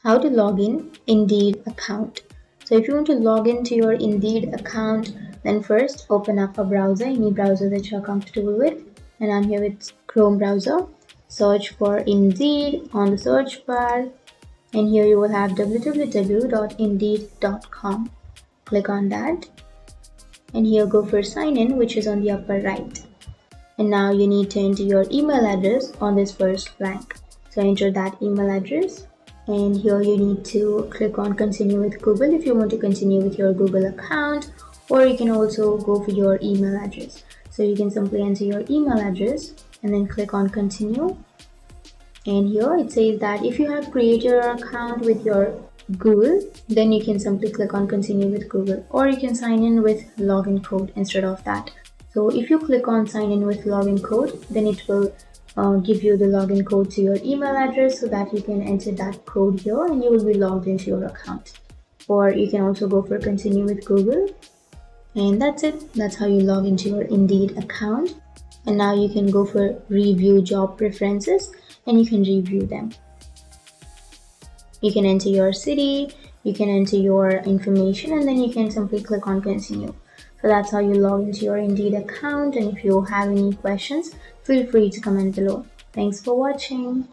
How to log in Indeed account. So if you want to log into your Indeed account, then first open up a browser, any browser that you're comfortable with. And I'm here with Chrome browser. Search for Indeed on the search bar. And here you will have www.indeed.com. Click on that. And here go for sign in, which is on the upper right. And now you need to enter your email address on this first blank. So enter that email address. And here you need to click on continue with Google if you want to continue with your Google account, or you can also go for your email address. So you can simply enter your email address and then click on continue. And here it says that if you have created your account with your Google, then you can simply click on continue with Google, or you can sign in with login code instead of that. So if you click on sign in with login code, then it will give you the login code to your email address so that you can enter that code here and you will be logged into your account. Or you can also go for continue with Google. And that's it. That's how you log into your Indeed account. And now you can go for review job preferences and you can review them. You can enter your city, you can enter your information, and then you can simply click on continue. So that's how you log into your Indeed account. And if you have any questions, feel free to comment below. Thanks for watching.